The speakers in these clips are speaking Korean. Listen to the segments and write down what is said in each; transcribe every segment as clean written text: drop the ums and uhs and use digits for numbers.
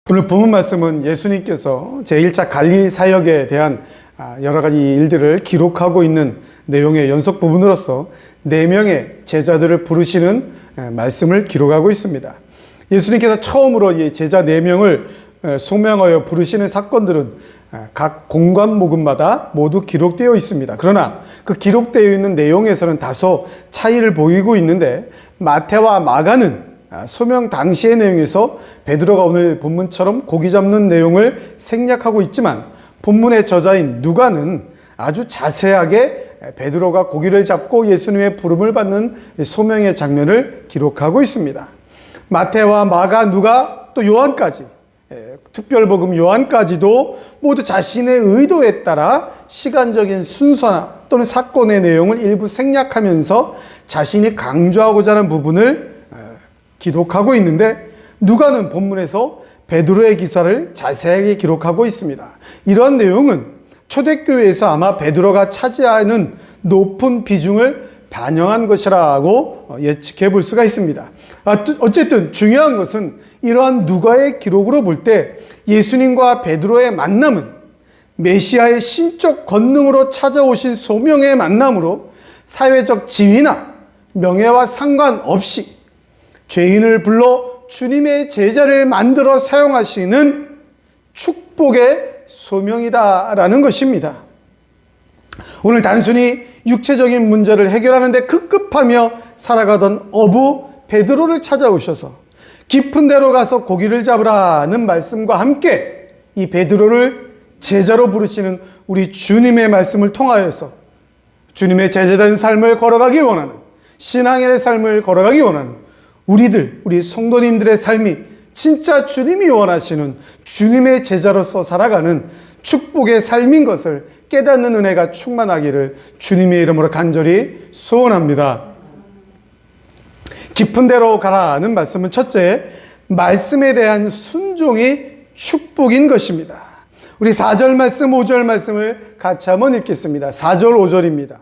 오늘 본문 말씀은 예수님께서 제1차 갈릴리 사역에 대한 여러 가지 일들을 기록하고 있는 내용의 연속 부분으로서 4명의 제자들을 부르시는 말씀을 기록하고 있습니다. 예수님께서 처음으로 이 제자 4명을 소명하여 부르시는 사건들은 각 공간 복음마다 모두 기록되어 있습니다. 그러나 그 기록되어 있는 내용에서는 다소 차이를 보이고 있는데, 마태와 마가는 소명 당시의 내용에서 베드로가 오늘 본문처럼 고기 잡는 내용을 생략하고 있지만, 본문의 저자인 누가는 아주 자세하게 베드로가 고기를 잡고 예수님의 부름을 받는 소명의 장면을 기록하고 있습니다. 마태와 마가, 누가, 또 요한까지, 특별복음 요한까지도 모두 자신의 의도에 따라 시간적인 순서나 또는 사건의 내용을 일부 생략하면서 자신이 강조하고자 하는 부분을 기록하고 있는데, 누가는 본문에서 베드로의 기사를 자세하게 기록하고 있습니다. 이런 내용은 초대교회에서 아마 베드로가 차지하는 높은 비중을 반영한 것이라고 예측해 볼 수가 있습니다. 어쨌든 중요한 것은 이러한 누가의 기록으로 볼 때 예수님과 베드로의 만남은 메시아의 신적 권능으로 찾아오신 소명의 만남으로 사회적 지위나 명예와 상관없이 죄인을 불러 주님의 제자를 만들어 사용하시는 축복의 소명이다라는 것입니다. 오늘 단순히 육체적인 문제를 해결하는 데 급급하며 살아가던 어부 베드로를 찾아오셔서 깊은 데로 가서 고기를 잡으라는 말씀과 함께 이 베드로를 제자로 부르시는 우리 주님의 말씀을 통하여서 주님의 제자된 삶을 걸어가기 원하는, 신앙의 삶을 걸어가기 원하는 우리 성도님들의 삶이 진짜 주님이 원하시는 주님의 제자로서 살아가는 축복의 삶인 것을 깨닫는 은혜가 충만하기를 주님의 이름으로 간절히 소원합니다. 깊은 데로 가라는 말씀은 첫째, 말씀에 대한 순종이 축복인 것입니다. 우리 4절 말씀, 5절 말씀을 같이 한번 읽겠습니다. 4절, 5절입니다.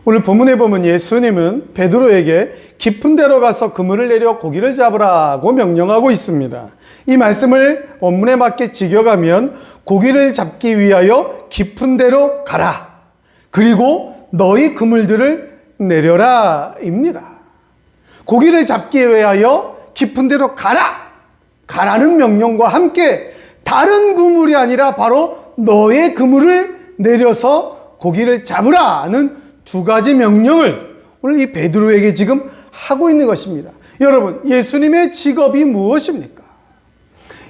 오늘 본문에 보면 예수님은 베드로에게 깊은 데로 가서 그물을 내려 고기를 잡으라고 명령하고 있습니다. 이 말씀을 원문에 맞게 직역하면 고기를 잡기 위하여 깊은 데로 가라, 그리고 너희 그물들을 내려라 입니다. 고기를 잡기 위하여 깊은 데로 가라는 명령과 함께 다른 그물이 아니라 바로 너의 그물을 내려서 고기를 잡으라는 두 가지 명령을 오늘 이 베드로에게 지금 하고 있는 것입니다. 여러분, 예수님의 직업이 무엇입니까?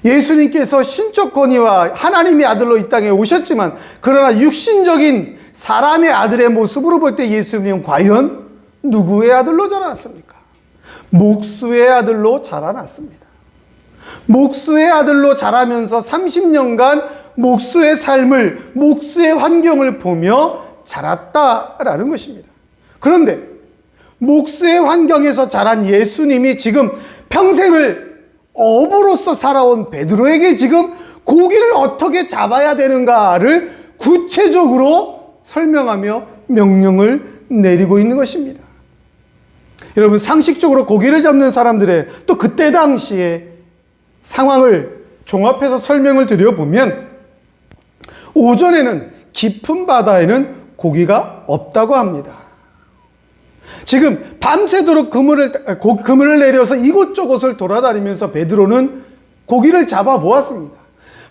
예수님께서 신적 권위와 하나님의 아들로 이 땅에 오셨지만, 그러나 육신적인 사람의 아들의 모습으로 볼 때 예수님은 과연 누구의 아들로 자라났습니까? 목수의 아들로 자라났습니다. 목수의 아들로 자라면서 30년간 목수의 삶을, 목수의 환경을 보며 자랐다라는 것입니다. 그런데 목수의 환경에서 자란 예수님이 지금 평생을 어부로서 살아온 베드로에게 지금 고기를 어떻게 잡아야 되는가를 구체적으로 설명하며 명령을 내리고 있는 것입니다. 여러분, 상식적으로 고기를 잡는 사람들의 또 그때 당시의 상황을 종합해서 설명을 드려보면, 오전에는 깊은 바다에는 고기가 없다고 합니다. 지금 밤새도록 그물을 내려서 이곳저곳을 돌아다니면서 베드로는 고기를 잡아 보았습니다.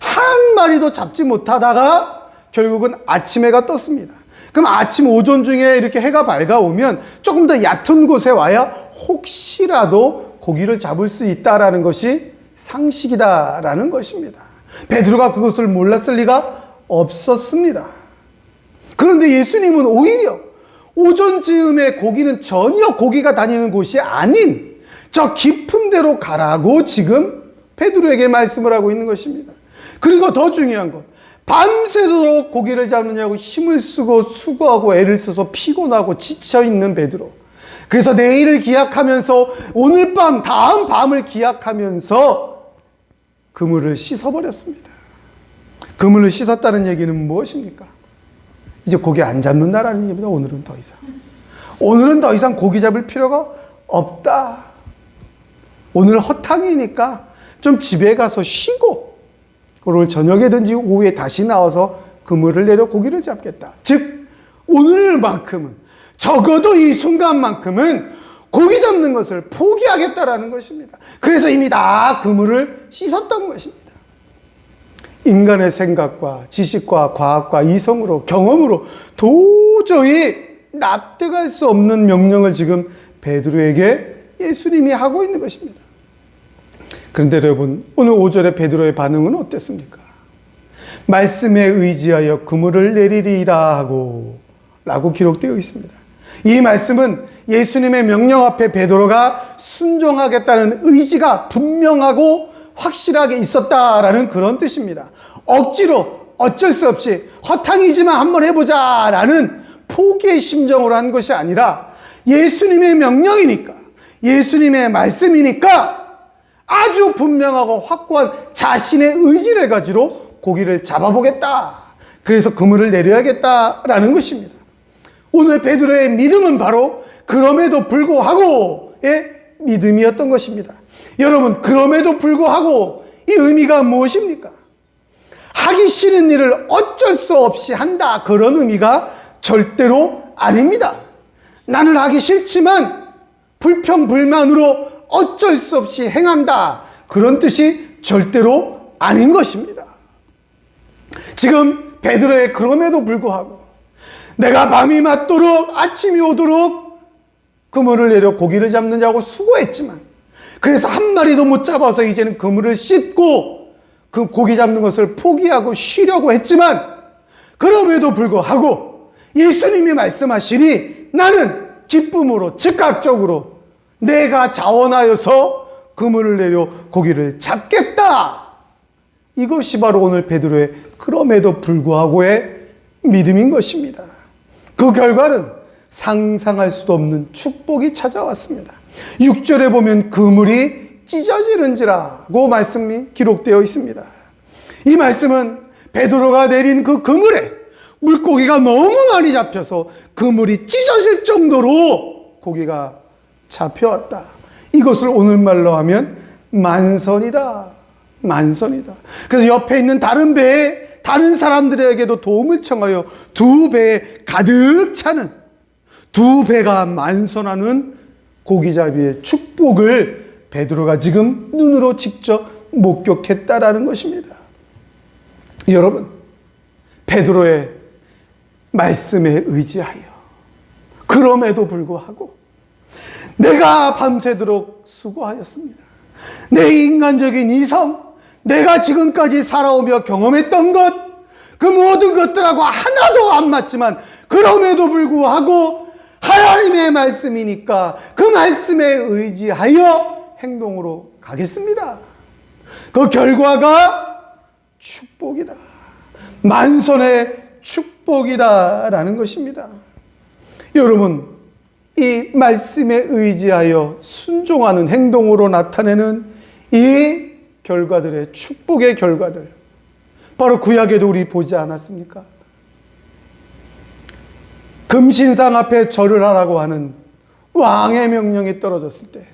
한 마리도 잡지 못하다가 결국은 아침 해가 떴습니다. 그럼 아침 오전 중에 이렇게 해가 밝아오면 조금 더 얕은 곳에 와야 혹시라도 고기를 잡을 수 있다라는 것이 상식이다라는 것입니다. 베드로가 그것을 몰랐을 리가 없었습니다. 그런데 예수님은 오히려 오전 즈음에 고기는 전혀 고기가 다니는 곳이 아닌 저 깊은 데로 가라고 지금 베드로에게 말씀을 하고 있는 것입니다. 그리고 더 중요한 것, 밤새도록 고기를 잡느냐고 힘을 쓰고 수고하고 애를 써서 피곤하고 지쳐있는 베드로, 그래서 내일을 기약하면서 오늘 밤, 다음 밤을 기약하면서 그물을 씻어버렸습니다. 그물을 씻었다는 얘기는 무엇입니까? 이제 고기 안 잡는다라는 얘기입니다. 오늘은 더 이상. 오늘은 더 이상 고기 잡을 필요가 없다. 오늘 허탕이니까 좀 집에 가서 쉬고 오늘 저녁에든지 오후에 다시 나와서 그물을 내려 고기를 잡겠다. 즉 오늘만큼은, 적어도 이 순간만큼은 고기 잡는 것을 포기하겠다라는 것입니다. 그래서 이미 다 그물을 씻었던 것입니다. 인간의 생각과 지식과 과학과 이성으로, 경험으로 도저히 납득할 수 없는 명령을 지금 베드로에게 예수님이 하고 있는 것입니다. 그런데 여러분, 오늘 5절에 베드로의 반응은 어땠습니까? 말씀에 의지하여 그물을 내리리이다 하고 라고 기록되어 있습니다. 이 말씀은 예수님의 명령 앞에 베드로가 순종하겠다는 의지가 분명하고 확실하게 있었다라는 그런 뜻입니다. 억지로 어쩔 수 없이 허탕이지만 한번 해보자 라는 포기의 심정으로 한 것이 아니라 예수님의 명령이니까, 예수님의 말씀이니까 아주 분명하고 확고한 자신의 의지를 가지고 고기를 잡아보겠다. 그래서 그물을 내려야겠다라는 것입니다. 오늘 베드로의 믿음은 바로 그럼에도 불구하고의 믿음이었던 것입니다. 여러분, 그럼에도 불구하고 이 의미가 무엇입니까? 하기 싫은 일을 어쩔 수 없이 한다, 그런 의미가 절대로 아닙니다. 나는 하기 싫지만 불평불만으로 어쩔 수 없이 행한다, 그런 뜻이 절대로 아닌 것입니다. 지금 베드로의 그럼에도 불구하고 내가 밤이 맞도록 아침이 오도록 그물을 내려 고기를 잡느냐고 수고했지만, 그래서 한 마리도 못 잡아서 이제는 그물을 씻고 그 고기 잡는 것을 포기하고 쉬려고 했지만, 그럼에도 불구하고 예수님이 말씀하시니 나는 기쁨으로 즉각적으로 내가 자원하여서 그물을 내려 고기를 잡겠다. 이것이 바로 오늘 베드로의 그럼에도 불구하고의 믿음인 것입니다. 그 결과는 상상할 수도 없는 축복이 찾아왔습니다. 6절에 보면 그물이 찢어지는지라고 말씀이 기록되어 있습니다. 이 말씀은 베드로가 내린 그 그물에 물고기가 너무 많이 잡혀서 그물이 찢어질 정도로 고기가 잡혀왔다. 이것을 오늘말로 하면 만선이다. 만선이다. 그래서 옆에 있는 다른 배에 다른 사람들에게도 도움을 청하여 두 배에 가득 차는, 두 배가 만선하는 고기잡이의 축복을 베드로가 지금 눈으로 직접 목격했다라는 것입니다. 여러분, 베드로의 말씀에 의지하여 그럼에도 불구하고 내가 밤새도록 수고하였습니다. 내 인간적인 이성, 내가 지금까지 살아오며 경험했던 것, 그 모든 것들하고 하나도 안 맞지만 그럼에도 불구하고 하나님의 말씀이니까 그 말씀에 의지하여 행동으로 가겠습니다. 그 결과가 축복이다. 만선의 축복이다라는 것입니다. 여러분, 이 말씀에 의지하여 순종하는 행동으로 나타내는 이 결과들의 축복의 결과들, 바로 구약에도 우리 보지 않았습니까? 금신상 앞에 절을 하라고 하는 왕의 명령이 떨어졌을 때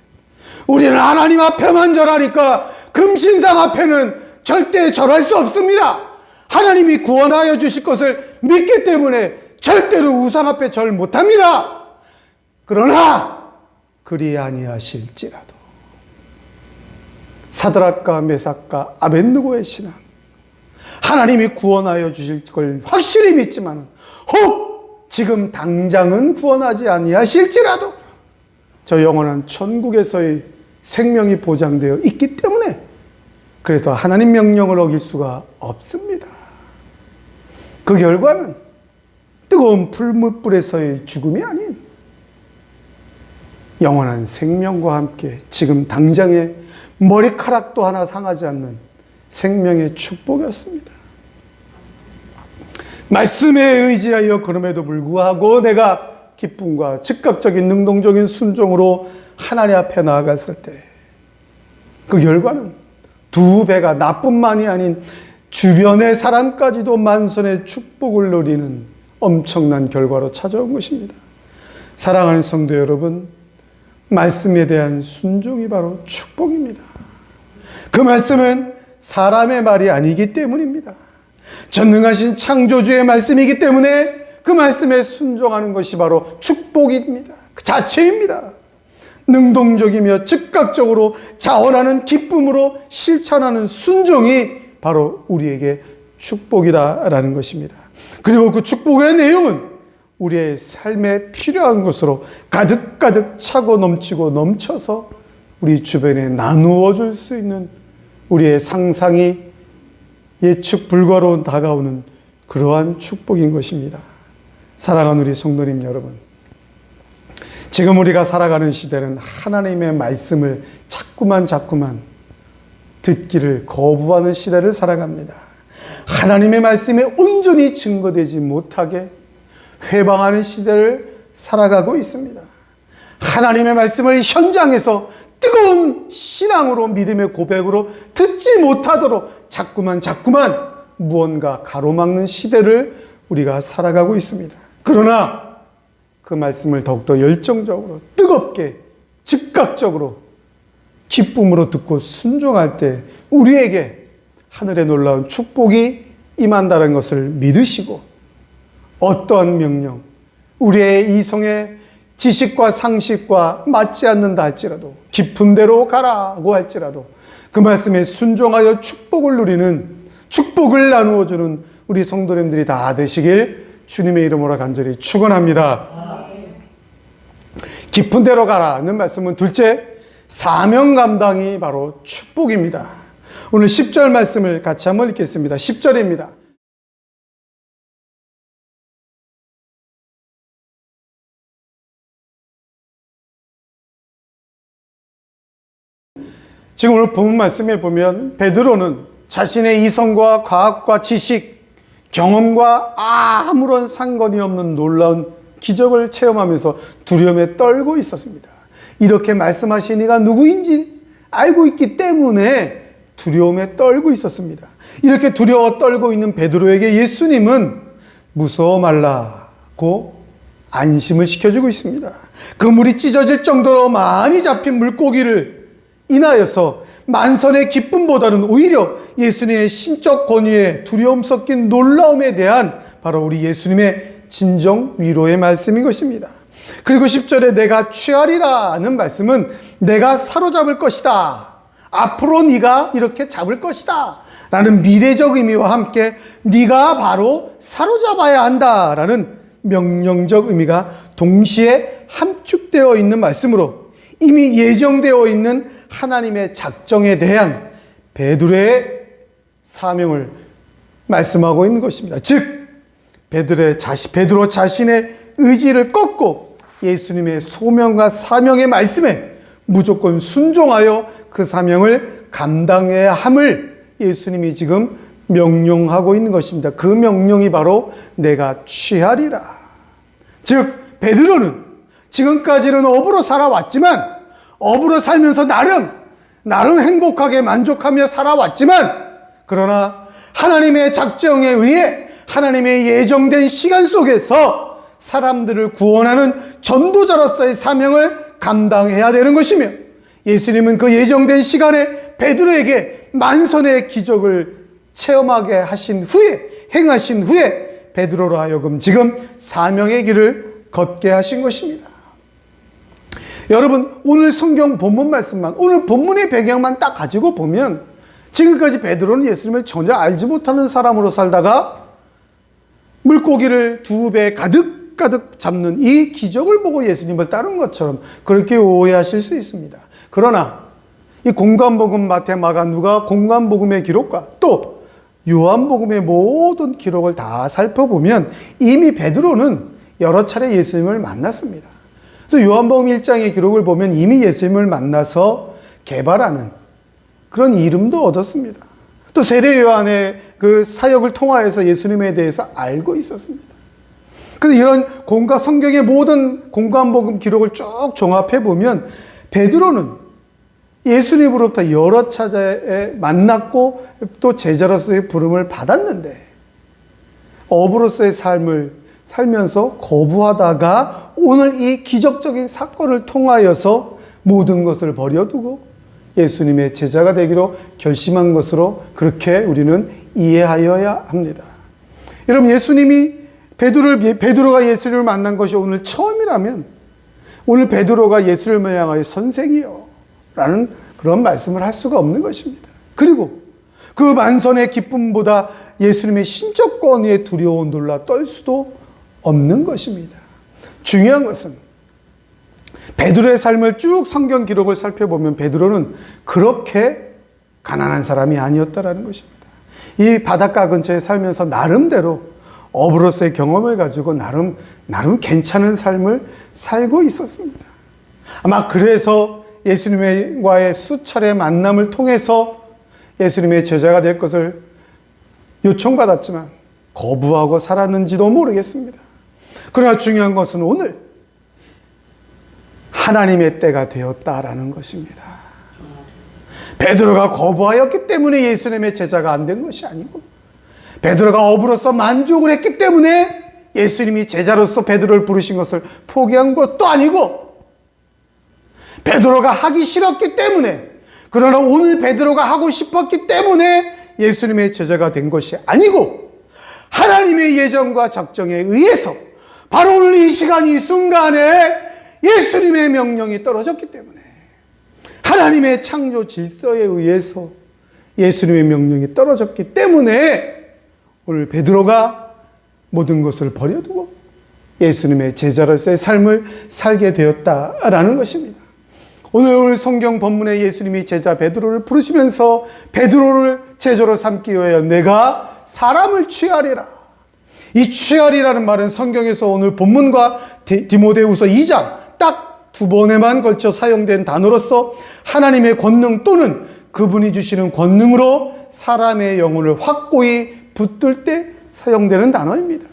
우리는 하나님 앞에만 절하니까 금신상 앞에는 절대 절할 수 없습니다. 하나님이 구원하여 주실 것을 믿기 때문에 절대로 우상 앞에 절 못합니다. 그러나 그리 아니하실지라도 사드락과 메삭과 아벳느고의 신앙, 하나님이 구원하여 주실 걸 확실히 믿지만 혹 지금 당장은 구원하지 아니하실지라도 저 영원한 천국에서의 생명이 보장되어 있기 때문에, 그래서 하나님 명령을 어길 수가 없습니다. 그 결과는 뜨거운 풀무불에서의 죽음이 아닌 영원한 생명과 함께 지금 당장에 머리카락도 하나 상하지 않는 생명의 축복이었습니다. 말씀에 의지하여 그럼에도 불구하고 내가 기쁨과 즉각적인 능동적인 순종으로 하나님 앞에 나아갔을 때 그 결과는 두 배가, 나뿐만이 아닌 주변의 사람까지도 만선의 축복을 누리는 엄청난 결과로 찾아온 것입니다. 사랑하는 성도 여러분, 말씀에 대한 순종이 바로 축복입니다. 그 말씀은 사람의 말이 아니기 때문입니다. 전능하신 창조주의 말씀이기 때문에 그 말씀에 순종하는 것이 바로 축복입니다. 그 자체입니다. 능동적이며 즉각적으로 자원하는 기쁨으로 실천하는 순종이 바로 우리에게 축복이다라는 것입니다. 그리고 그 축복의 내용은 우리의 삶에 필요한 것으로 가득가득 차고 넘치고 넘쳐서 우리 주변에 나누어 줄 수 있는, 우리의 상상이 예측 불가로 다가오는 그러한 축복인 것입니다. 사랑하는 우리 성도님 여러분, 지금 우리가 살아가는 시대는 하나님의 말씀을 자꾸만 듣기를 거부하는 시대를 살아갑니다. 하나님의 말씀에 온전히 증거되지 못하게 회방하는 시대를 살아가고 있습니다. 하나님의 말씀을 현장에서 뜨거운 신앙으로, 믿음의 고백으로 듣지 못하도록 자꾸만 무언가 가로막는 시대를 우리가 살아가고 있습니다. 그러나 그 말씀을 더욱더 열정적으로, 뜨겁게, 즉각적으로, 기쁨으로 듣고 순종할 때 우리에게 하늘의 놀라운 축복이 임한다는 것을 믿으시고, 어떠한 명령, 우리의 이성의 지식과 상식과 맞지 않는다 할지라도, 깊은 데로 가라고 할지라도 그 말씀에 순종하여 축복을 누리는, 축복을 나누어주는 우리 성도님들이 다 되시길 주님의 이름으로 간절히 축원합니다. 깊은 데로 가라는 말씀은 둘째, 사명 감당이 바로 축복입니다. 오늘 10절 말씀을 같이 한번 읽겠습니다. 10절입니다. 지금 오늘 본문 말씀에 보면 베드로는 자신의 이성과 과학과 지식, 경험과 아무런 상관이 없는 놀라운 기적을 체험하면서 두려움에 떨고 있었습니다. 이렇게 말씀하신 이가 누구인지 알고 있기 때문에 두려움에 떨고 있었습니다. 이렇게 두려워 떨고 있는 베드로에게 예수님은 무서워 말라고 안심을 시켜주고 있습니다. 그물이 찢어질 정도로 많이 잡힌 물고기를 인하여서 만선의 기쁨보다는 오히려 예수님의 신적 권위에 두려움 섞인 놀라움에 대한 바로 우리 예수님의 진정 위로의 말씀인 것입니다. 그리고 10절에 내가 취하리라는 말씀은 내가 사로잡을 것이다, 앞으로 네가 이렇게 잡을 것이다 라는 미래적 의미와 함께 네가 바로 사로잡아야 한다라는 명령적 의미가 동시에 함축되어 있는 말씀으로 이미 예정되어 있는 하나님의 작정에 대한 베드로의 사명을 말씀하고 있는 것입니다. 즉 베드로 자신의 의지를 꺾고 예수님의 소명과 사명의 말씀에 무조건 순종하여 그 사명을 감당해야 함을 예수님이 지금 명령하고 있는 것입니다. 그 명령이 바로 내가 취하리라. 즉 베드로는 지금까지는 업으로 살아왔지만, 업으로 살면서 나름 행복하게 만족하며 살아왔지만, 그러나 하나님의 작정에 의해 하나님의 예정된 시간 속에서 사람들을 구원하는 전도자로서의 사명을 감당해야 되는 것이며, 예수님은 그 예정된 시간에 베드로에게 만선의 기적을 체험하게 하신 후에, 행하신 후에 베드로로 하여금 지금 사명의 길을 걷게 하신 것입니다. 여러분, 오늘 성경 본문 말씀만, 오늘 본문의 배경만 딱 가지고 보면 지금까지 베드로는 예수님을 전혀 알지 못하는 사람으로 살다가 물고기를 2배 가득 잡는 이 기적을 보고 예수님을 따른 것처럼 그렇게 오해하실 수 있습니다. 그러나 이 공관복음, 마태, 마가, 누가 공관복음의 기록과 또 요한복음의 모든 기록을 다 살펴보면 이미 베드로는 여러 차례 예수님을 만났습니다. 그래서 요한복음 1장의 기록을 보면 이미 예수님을 만나서 개발하는 그런 이름도 얻었습니다. 또 세례 요한의 그 사역을 통하여서 예수님에 대해서 알고 있었습니다. 그래서 이런 성경의 모든 공관복음 기록을 쭉 종합해 보면 베드로는 예수님으로부터 여러 차례에 만났고 또 제자로서의 부름을 받았는데 어부로서의 삶을 살면서 거부하다가 오늘 이 기적적인 사건을 통하여서 모든 것을 버려두고 예수님의 제자가 되기로 결심한 것으로 그렇게 우리는 이해하여야 합니다. 여러분, 베드로가 예수님을 만난 것이 오늘 처음이라면 오늘 베드로가 예수님을 향하여 선생이요 라는 그런 말씀을 할 수가 없는 것입니다. 그리고 그 만선의 기쁨보다 예수님의 신적 권위에 두려워 놀라 떨 수도 없는 것입니다. 중요한 것은 베드로의 삶을 쭉 성경 기록을 살펴보면 베드로는 그렇게 가난한 사람이 아니었다라는 것입니다. 이 바닷가 근처에 살면서 나름대로 어부로서의 경험을 가지고 나름 괜찮은 삶을 살고 있었습니다. 아마 그래서 예수님과의 수차례 만남을 통해서 예수님의 제자가 될 것을 요청받았지만 거부하고 살았는지도 모르겠습니다. 그러나 중요한 것은 오늘 하나님의 때가 되었다라는 것입니다. 베드로가 거부하였기 때문에 예수님의 제자가 안 된 것이 아니고 베드로가 어부로서 만족을 했기 때문에 예수님이 제자로서 베드로를 부르신 것을 포기한 것도 아니고 베드로가 하기 싫었기 때문에 그러나 오늘 베드로가 하고 싶었기 때문에 예수님의 제자가 된 것이 아니고 하나님의 예정과 작정에 의해서 바로 오늘 이 시간 이 순간에 예수님의 명령이 떨어졌기 때문에 하나님의 창조 질서에 의해서 예수님의 명령이 떨어졌기 때문에 오늘 베드로가 모든 것을 버려두고 예수님의 제자로서의 삶을 살게 되었다라는 것입니다. 오늘 성경 본문에 예수님이 제자 베드로를 부르시면서 베드로를 제자로 삼기 위하여 내가 사람을 취하리라. 이 취하리라는 말은 성경에서 오늘 본문과 디모데후서 2장 딱 두 번에만 걸쳐 사용된 단어로서 하나님의 권능 또는 그분이 주시는 권능으로 사람의 영혼을 확고히 붙들 때 사용되는 단어입니다.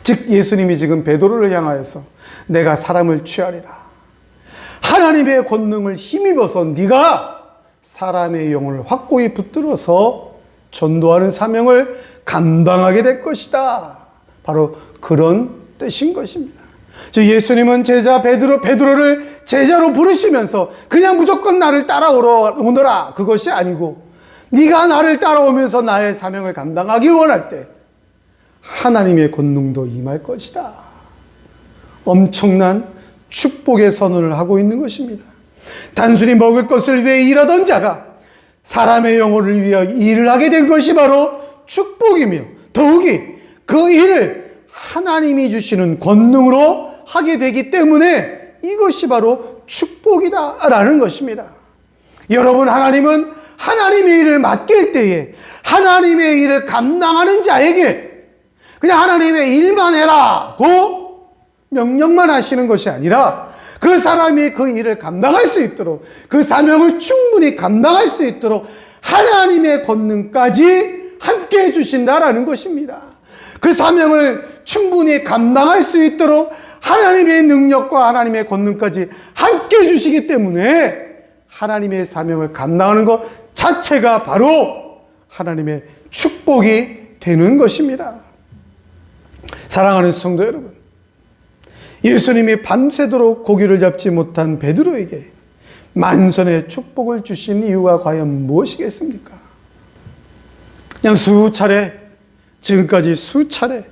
즉 예수님이 지금 베드로를 향하여서 내가 사람을 취하리라. 하나님의 권능을 힘입어서 네가 사람의 영혼을 확고히 붙들어서 전도하는 사명을 감당하게 될 것이다. 바로 그런 뜻인 것입니다. 즉 예수님은 제자 베드로를 제자로 부르시면서 그냥 무조건 나를 따라오너라 그것이 아니고 네가 나를 따라오면서 나의 사명을 감당하기 원할 때 하나님의 권능도 임할 것이다. 엄청난 축복의 선언을 하고 있는 것입니다. 단순히 먹을 것을 위해 일하던 자가 사람의 영혼을 위하여 일을 하게 된 것이 바로 축복이며 더욱이 그 일을 하나님이 주시는 권능으로 하게 되기 때문에 이것이 바로 축복이다라는 것입니다. 여러분, 하나님은 하나님의 일을 맡길 때에 하나님의 일을 감당하는 자에게 그냥 하나님의 일만 해라고 명령만 하시는 것이 아니라 그 사람이 그 일을 감당할 수 있도록 그 사명을 충분히 감당할 수 있도록 하나님의 권능까지 함께 해주신다라는 것입니다. 그 사명을 충분히 감당할 수 있도록 하나님의 능력과 하나님의 권능까지 함께 해주시기 때문에 하나님의 사명을 감당하는 것 자체가 바로 하나님의 축복이 되는 것입니다. 사랑하는 성도 여러분, 예수님이 밤새도록 고기를 잡지 못한 베드로에게 만선의 축복을 주신 이유가 과연 무엇이겠습니까? 그냥 지금까지 수차례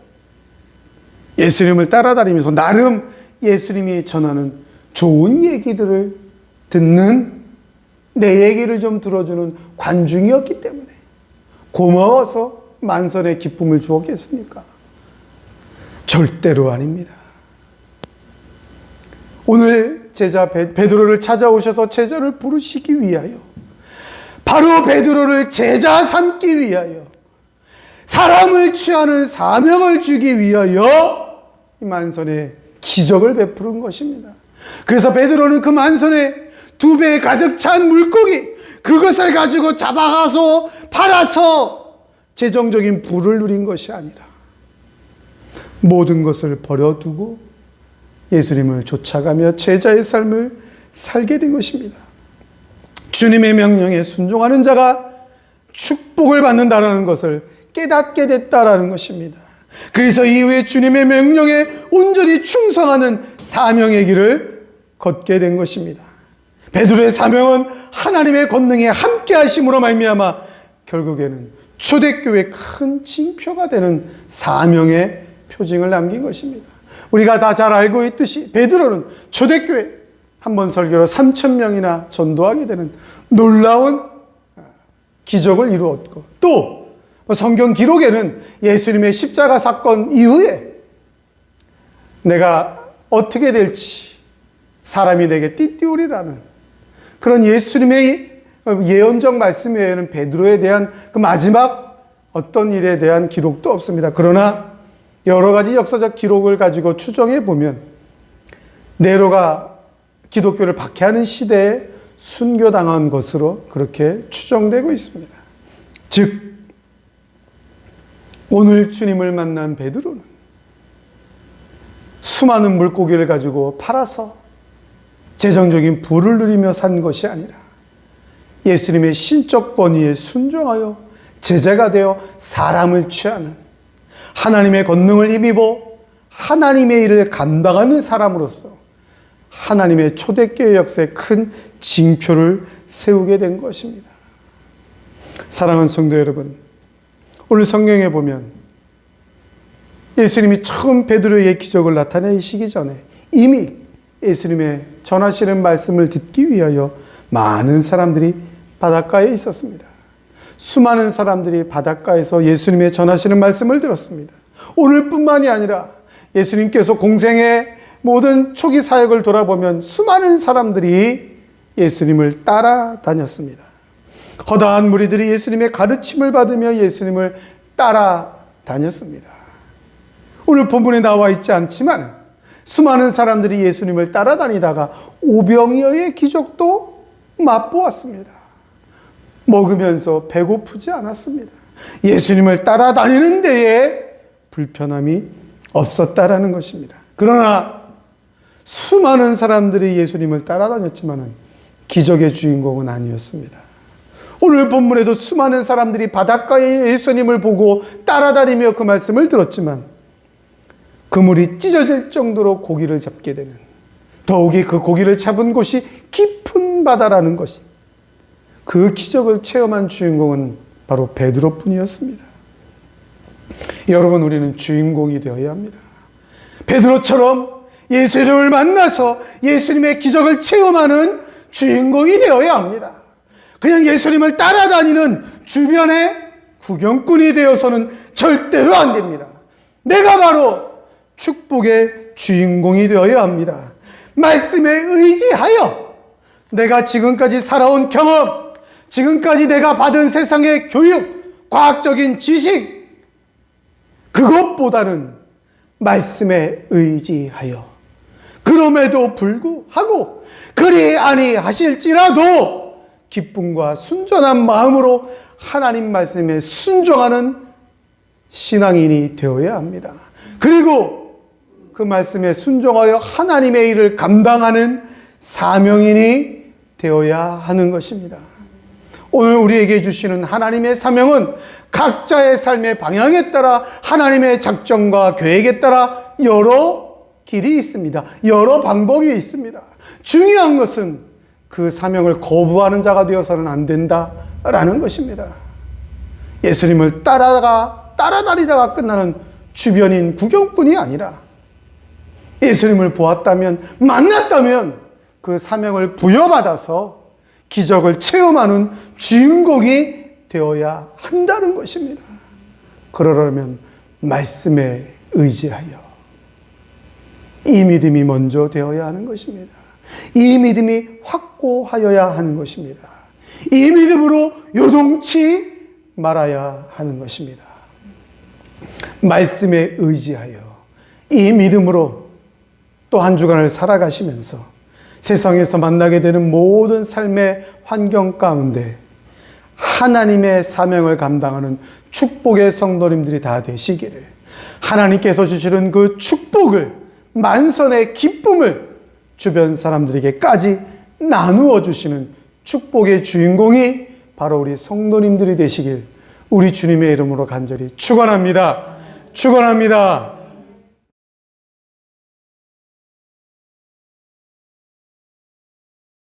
예수님을 따라다니면서 나름 예수님이 전하는 좋은 얘기들을 듣는 내 얘기를 좀 들어주는 관중이었기 때문에 고마워서 만선의 기쁨을 주었겠습니까? 절대로 아닙니다. 오늘 제자 베드로를 찾아오셔서 제자를 부르시기 위하여 바로 베드로를 제자 삼기 위하여 사람을 취하는 사명을 주기 위하여 이 만선에 기적을 베푸는 것입니다. 그래서 베드로는 그 만선에 2배 가득 찬 물고기 그것을 가지고 잡아가서 팔아서 재정적인 부를 누린 것이 아니라 모든 것을 버려두고 예수님을 쫓아가며 제자의 삶을 살게 된 것입니다. 주님의 명령에 순종하는 자가 축복을 받는다는 것을 깨닫게 됐다라는 것입니다. 그래서 이후에 주님의 명령에 온전히 충성하는 사명의 길을 걷게 된 것입니다. 베드로의 사명은 하나님의 권능에 함께 하심으로 말미암아 결국에는 초대교회의 큰 징표가 되는 사명의 표징을 남긴 것입니다. 우리가 다 잘 알고 있듯이 베드로는 초대교회 한 번 설교로 3,000명이나 전도하게 되는 놀라운 기적을 이루었고, 또 성경 기록에는 예수님의 십자가 사건 이후에 내가 어떻게 될지 사람이 내게 띠띠우리라는 그런 예수님의 예언적 말씀 외에는 베드로에 대한 그 마지막 어떤 일에 대한 기록도 없습니다. 그러나 여러 가지 역사적 기록을 가지고 추정해 보면 네로가 기독교를 박해하는 시대에 순교당한 것으로 그렇게 추정되고 있습니다. 즉 오늘 주님을 만난 베드로는 수많은 물고기를 가지고 팔아서 재정적인 부를 누리며 산 것이 아니라 예수님의 신적 권위에 순종하여 제자가 되어 사람을 취하는 하나님의 권능을 힘입어 하나님의 일을 감당하는 사람으로서 하나님의 초대교회 역사에 큰 징표를 세우게 된 것입니다. 사랑하는 성도 여러분, 오늘 성경에 보면 예수님이 처음 베드로에게 기적을 나타내시기 전에 이미 예수님의 전하시는 말씀을 듣기 위하여 많은 사람들이 바닷가에 있었습니다. 수많은 사람들이 바닷가에서 예수님의 전하시는 말씀을 들었습니다. 오늘뿐만이 아니라 예수님께서 공생의 모든 초기 사역을 돌아보면 수많은 사람들이 예수님을 따라다녔습니다. 허다한 무리들이 예수님의 가르침을 받으며 예수님을 따라다녔습니다. 오늘 본문에 나와 있지 않지만 수많은 사람들이 예수님을 따라다니다가 오병이어의 기적도 맛보았습니다. 먹으면서 배고프지 않았습니다. 예수님을 따라다니는 데에 불편함이 없었다라는 것입니다. 그러나 수많은 사람들이 예수님을 따라다녔지만 기적의 주인공은 아니었습니다. 오늘 본문에도 수많은 사람들이 바닷가에 예수님을 보고 따라다니며 그 말씀을 들었지만 그물이 찢어질 정도로 고기를 잡게 되는, 더욱이 그 고기를 잡은 곳이 깊은 바다라는 것이, 그 기적을 체험한 주인공은 바로 베드로뿐이었습니다. 여러분, 우리는 주인공이 되어야 합니다. 베드로처럼 예수님을 만나서 예수님의 기적을 체험하는 주인공이 되어야 합니다. 그냥 예수님을 따라다니는 주변의 구경꾼이 되어서는 절대로 안 됩니다. 내가 바로 축복의 주인공이 되어야 합니다. 말씀에 의지하여 내가 지금까지 살아온 경험, 지금까지 내가 받은 세상의 교육, 과학적인 지식, 그것보다는 말씀에 의지하여 그럼에도 불구하고 그리 아니하실지라도 기쁨과 순전한 마음으로 하나님 말씀에 순종하는 신앙인이 되어야 합니다. 그리고 그 말씀에 순종하여 하나님의 일을 감당하는 사명인이 되어야 하는 것입니다. 오늘 우리에게 주시는 하나님의 사명은 각자의 삶의 방향에 따라 하나님의 작정과 계획에 따라 여러 길이 있습니다. 여러 방법이 있습니다. 중요한 것은 그 사명을 거부하는 자가 되어서는 안 된다라는 것입니다. 예수님을 따라다니다가 끝나는 주변인 구경꾼이 아니라 예수님을 보았다면, 만났다면 그 사명을 부여받아서 기적을 체험하는 주인공이 되어야 한다는 것입니다. 그러려면 말씀에 의지하여 이 믿음이 먼저 되어야 하는 것입니다. 이 믿음이 확고하여야 하는 것입니다. 이 믿음으로 요동치 말아야 하는 것입니다. 말씀에 의지하여 이 믿음으로 또 한 주간을 살아가시면서 세상에서 만나게 되는 모든 삶의 환경 가운데 하나님의 사명을 감당하는 축복의 성도님들이 다 되시기를, 하나님께서 주시는 그 축복을, 만선의 기쁨을 주변 사람들에게까지 나누어 주시는 축복의 주인공이 바로 우리 성도님들이 되시길 우리 주님의 이름으로 간절히 축원합니다. 축원합니다.